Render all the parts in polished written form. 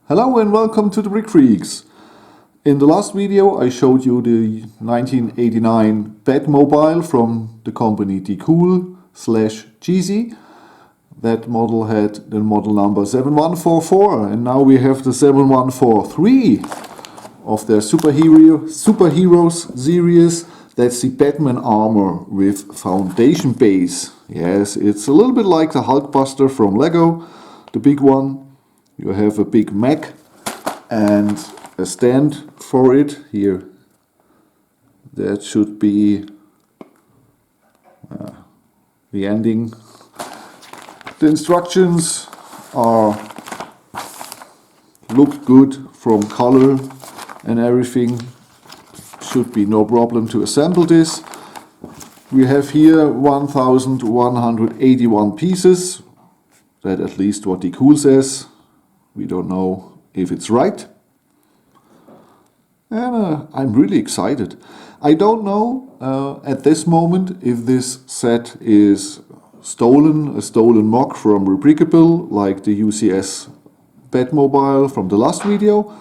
Hello and welcome to the Brick Freaks. In the last video I showed you the 1989 Batmobile from the company Jisi. That model had the model number 7144 and now we have the 7143 of their superheroes series. That's the Batman armor with foundation base. Yes, it's a little bit like the Hulkbuster from Lego, the big one. You have a big mech and a stand for it here. That should be the ending. The instructions look good from color and everything. Should be no problem to assemble this. We have here 1181 pieces. That at least what the cool says. We don't know if it's right. And I'm really excited. I don't know at this moment if this set is a stolen mock from Replicable, like the UCS Batmobile from the last video.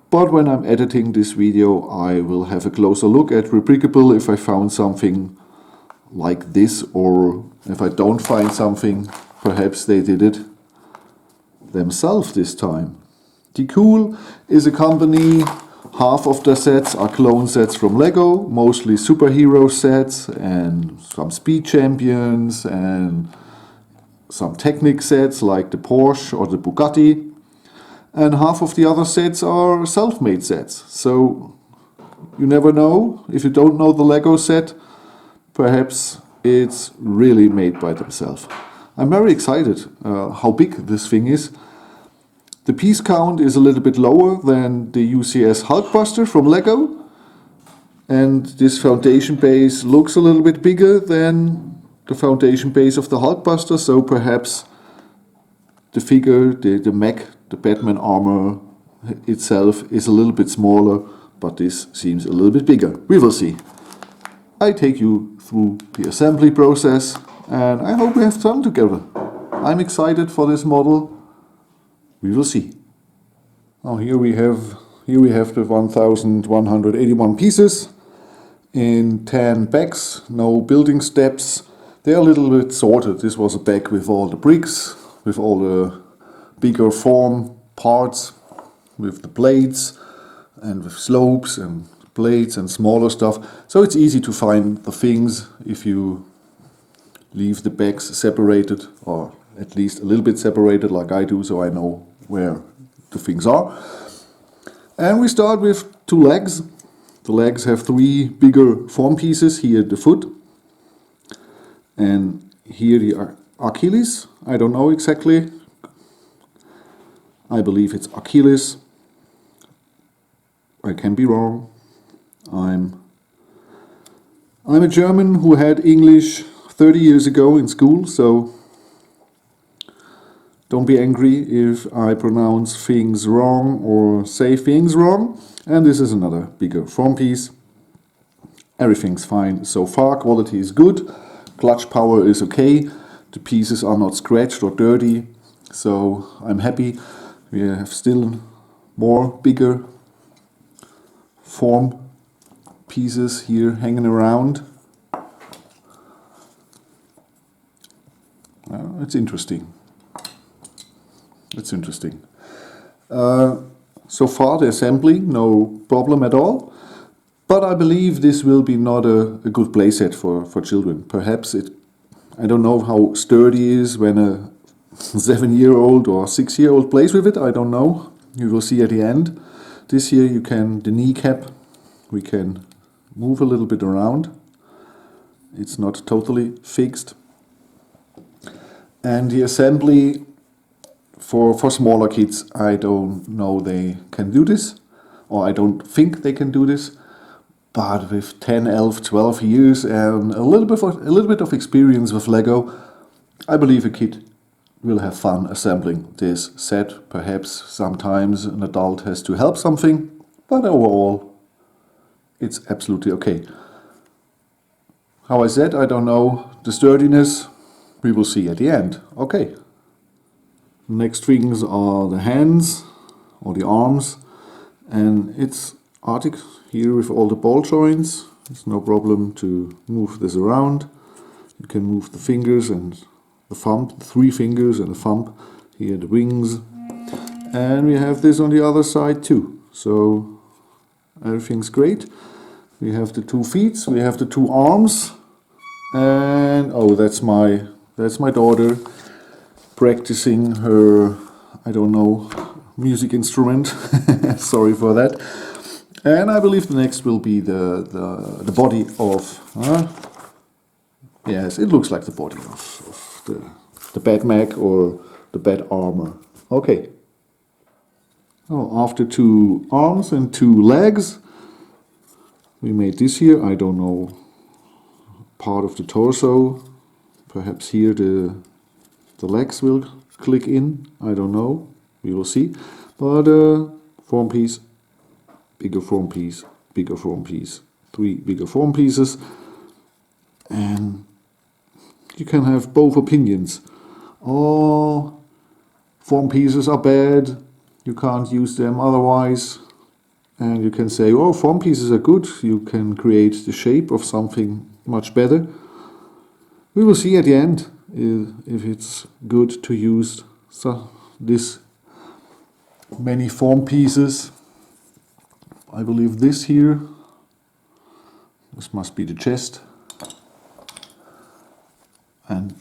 But when I'm editing this video, I will have a closer look at Replicable if I found something like this, or if I don't find something, perhaps they did it themselves this time. Cool is a company. Half of the sets are clone sets from Lego, mostly superhero sets and some speed champions and some Technic sets like the Porsche or the Bugatti. And half of the other sets are self-made sets. So you never know. If you don't know the Lego set, perhaps it's really made by themselves. I'm very excited how big this thing is. The piece count is a little bit lower than the UCS Hulkbuster from Lego. And this foundation base looks a little bit bigger than the foundation base of the Hulkbuster. So perhaps the figure, the mech, the Batman armor itself is a little bit smaller, but this seems a little bit bigger. We will see. I take you through the assembly process and I hope we have fun together. I'm excited for this model. We will see. Now here we have the 1181 pieces in 10 bags, no building steps. They're a little bit sorted. This was a bag with all the bricks, with all the bigger form parts, with the blades and with slopes and blades and smaller stuff. So it's easy to find the things if you leave the bags separated, or at least a little bit separated like I do, so I know where the things are. And we start with two legs. The legs have three bigger form pieces. Here the foot and here the Achilles. I don't know exactly. I believe it's Achilles. I can be wrong. I'm a German who had English 30 years ago in school, so don't be angry if I pronounce things wrong or say things wrong. And this is another bigger form piece. Everything's fine so far, quality is good, clutch power is okay, the pieces are not scratched or dirty, so I'm happy. We have still more bigger form pieces here hanging around. It's interesting. It's interesting. So far the assembly, no problem at all. But I believe this will be not a good playset for children. Perhaps I don't know how sturdy it is when a 7-year-old or 6-year-old plays with it. I don't know. You will see at the end. This here the kneecap, we can move a little bit around. It's not totally fixed. And the assembly for smaller kids, I don't know they can do this, or I don't think they can do this. But with 10, 11, 12 years and a little bit of experience with Lego, I believe a kid will have fun assembling this set. Perhaps sometimes an adult has to help something, but overall it's absolutely okay. How I said, I don't know the sturdiness. We will see at the end. Okay. Next things are the hands. or the arms, and it's arctic here with all the ball joints. There's no problem to move this around. You can move the fingers and the thumb, 3 fingers and a thumb. Here the wings, and we have this on the other side too. So everything's great. We have the 2 feet, we have the 2 arms, and oh, that's my daughter practicing her, I don't know, music instrument. Sorry for that. And I believe the next will be the body of. Yes, it looks like the body of the Batmag or the Bat armor. Okay. Oh, after 2 arms and 2 legs, we made this here. I don't know, part of the torso. Perhaps here the legs will click in. I don't know. We will see. But form piece, bigger form piece, bigger form piece, 3 bigger form pieces, and you can have both opinions. Oh, form pieces are bad, you can't use them otherwise. And you can say, oh, form pieces are good, you can create the shape of something much better. We will see at the end if it's good to use this many form pieces. I believe this here, this must be the chest, and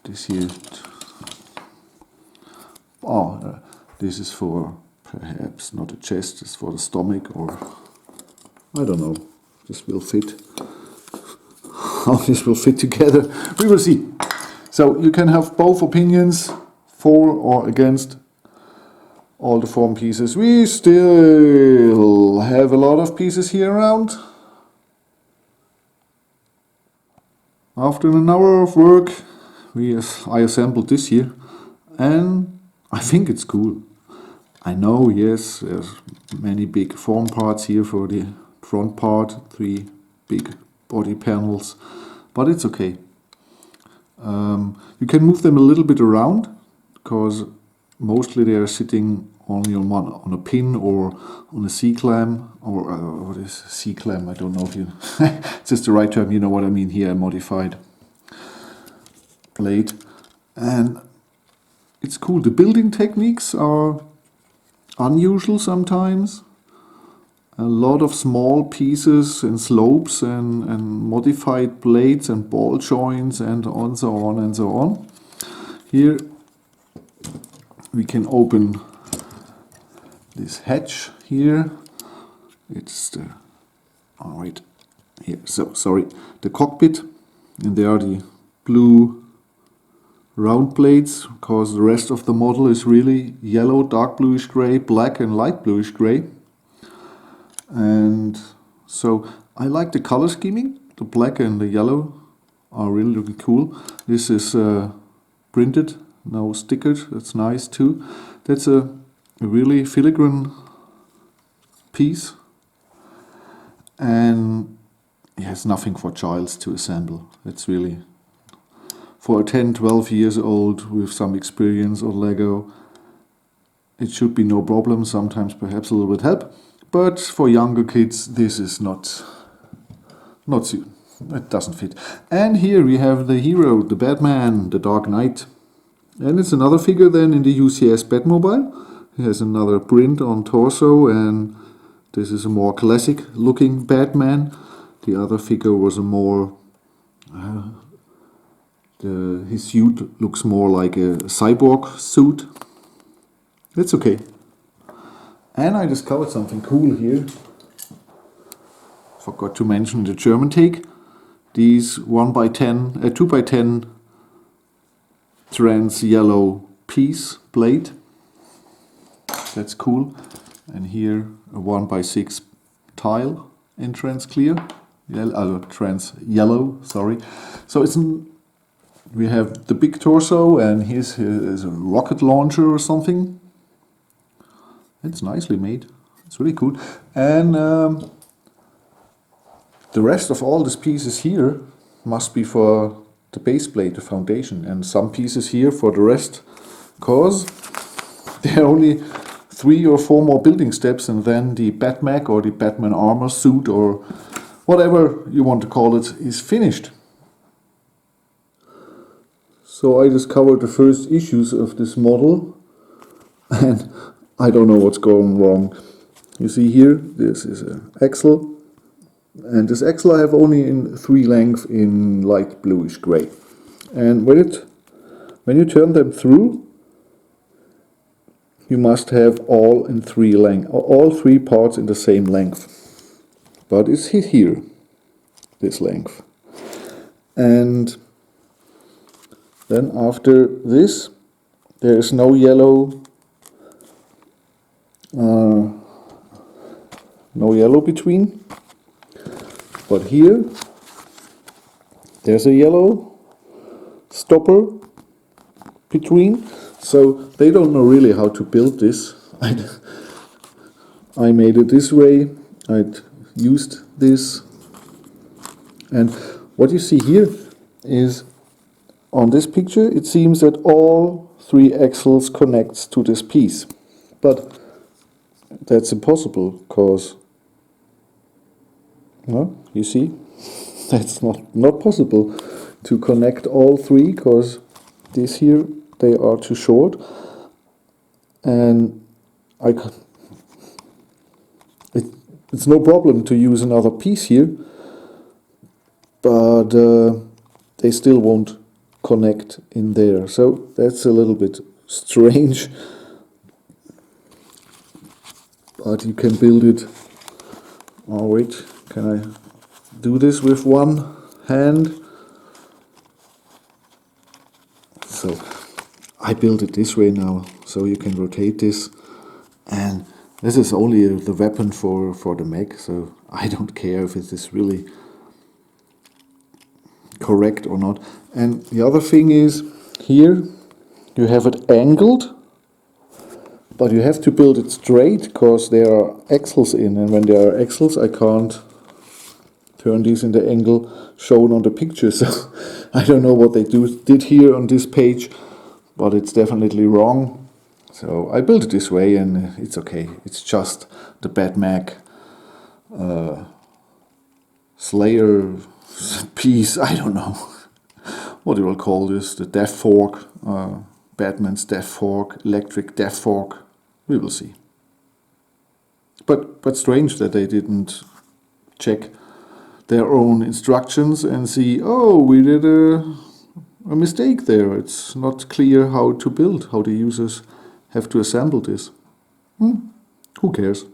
this here, this is for perhaps not a chest, it's for the stomach, or I don't know, this will fit, how this will fit together, we will see. So you can have both opinions, for or against all the form pieces. We still have a lot of pieces here around. After an hour of work, I assembled this here, and I think it's cool. I know, yes, there's many big form parts here for the front part, 3 big body panels, but it's okay. You can move them a little bit around, because mostly they are sitting only on a pin or on a C-clamp, or what is C-clamp? I don't know if you it's just the right term, you know what I mean here, a modified blade. And it's cool. The building techniques are unusual sometimes. A lot of small pieces and slopes and modified blades and ball joints and so on and so on. Here we can open this hatch here. It's the right here. So sorry, the cockpit, and there are the blue round plates, because the rest of the model is really yellow, dark bluish gray, black and light bluish gray. And so I like the color scheming. The black and the yellow are really looking cool. This is printed, no stickers. That's nice too. That's a really filigrane piece, and it has nothing for childs to assemble. It's really for a 10-12 years old with some experience on Lego. It should be no problem. Sometimes perhaps a little bit help, but for younger kids this is not it doesn't fit. And here we have the hero, the Batman, the Dark Knight, and it's another figure than in the UCS Batmobile. He has another print on torso, and this is a more classic looking Batman. The other figure was a more his suit looks more like a cyborg suit. That's okay. And I discovered something cool here. Forgot to mention the German take. These 2x10 trans yellow piece plate. That's cool. And here a 1x6 tile in trans clear, trans yellow, sorry. So we have the big torso, and here's a rocket launcher or something. It's nicely made. It's really cool. And the rest of all these pieces here must be for the base plate, the foundation, and some pieces here for the rest, because they're only 3 or 4 more building steps, and then the Batmech or the Batman armor suit or whatever you want to call it is finished. So I discovered the first issues of this model, and I don't know what's going wrong. You see here, this is an axle, and this axle I have only in 3 length in light bluish gray. And when you turn them through, you must have all in 3 length, all 3 parts in the same length. But it's here, this length. And then after this, there is no yellow, between. But here, there's a yellow stopper between. So they don't know really how to build this. I made it this way. I'd used this. And what you see here is, on this picture, it seems that all 3 axles connects to this piece. But that's impossible, because, well, you see, that's not possible to connect all 3, because this here, they are too short. And it's no problem to use another piece here, but they still won't connect in there. So that's a little bit strange, but you can build it. Oh wait, can I do this with one hand? So I built it this way now, so you can rotate this, and this is only the weapon for the mech, so I don't care if it is really correct or not. And the other thing is, here you have it angled, but you have to build it straight, because there are axles in, and when there are axles I can't turn these in the angle shown on the picture. So I don't know what they did here on this page, but it's definitely wrong. So I built it this way, and it's okay. It's just the Batmech Slayer piece. I don't know what you will call this. The Death Fork, Batman's Death Fork, Electric Death Fork. We will see. But strange that they didn't check their own instructions and see, oh, we did a mistake there. It's not clear how to build, how the users have to assemble this. Who cares?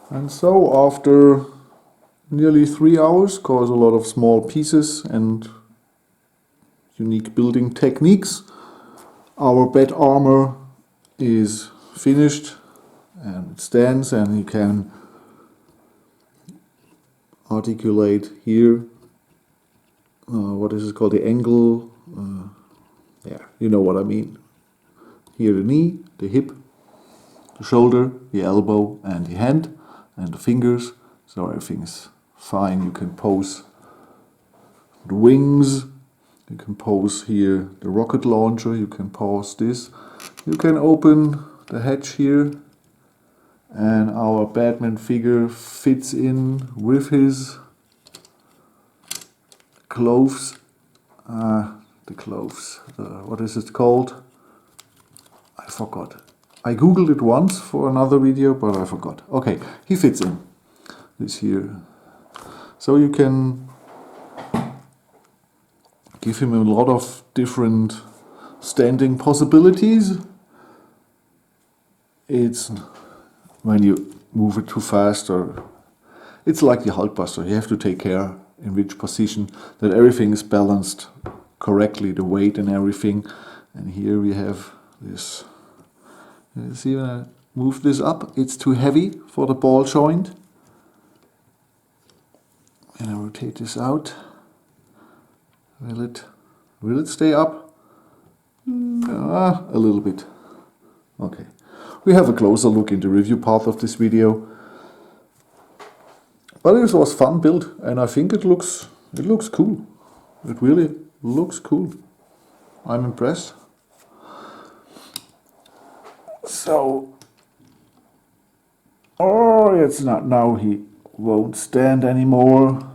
And so after nearly 3 hours, cause a lot of small pieces and unique building techniques, our bat armor is finished, and it stands, and you can articulate here, what is it called, the angle, yeah, you know what I mean. Here the knee, the hip, the shoulder, the elbow and the hand and the fingers, so everything is fine. You can pose the wings, you can pose here the rocket launcher, you can pose this, you can open the hatch here, and our Batman figure fits in with his clothes. What is it called? I forgot. I googled it once for another video, but I forgot. Okay, he fits in this here. So you can give him a lot of different standing possibilities. It's when you move it too fast, or it's like the Hulkbuster. You have to take care in which position that everything is balanced correctly, the weight and everything. And here we have this. You see, when I move this up, it's too heavy for the ball joint. And I rotate this out. Will it stay up? A little bit. Okay. We have a closer look in the review part of this video. But it was fun build, and I think it looks cool. It really looks cool. I'm impressed. So, oh, it's not, now he won't stand anymore,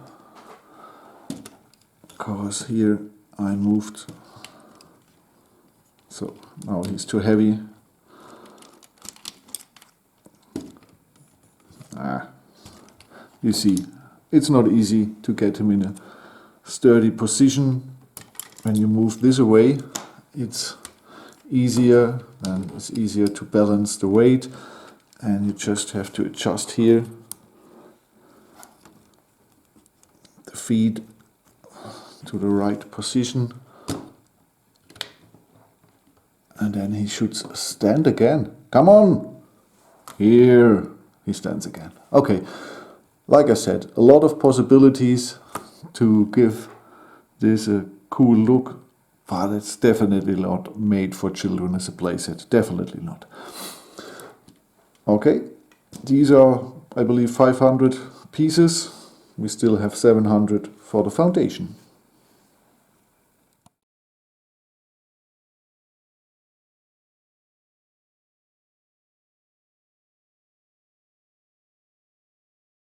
because here I moved, so now he's too heavy. You see, it's not easy to get him in a sturdy position. When you move this away, it's easier, and it's easier to balance the weight, and you just have to adjust here the feet to the right position, and then he should stand again. Come on! Here he stands again. Okay, like I said, a lot of possibilities to give this a cool look, but it's definitely not made for children as a playset. Definitely not. Okay, these are, I believe, 500 pieces. We still have 700 for the foundation.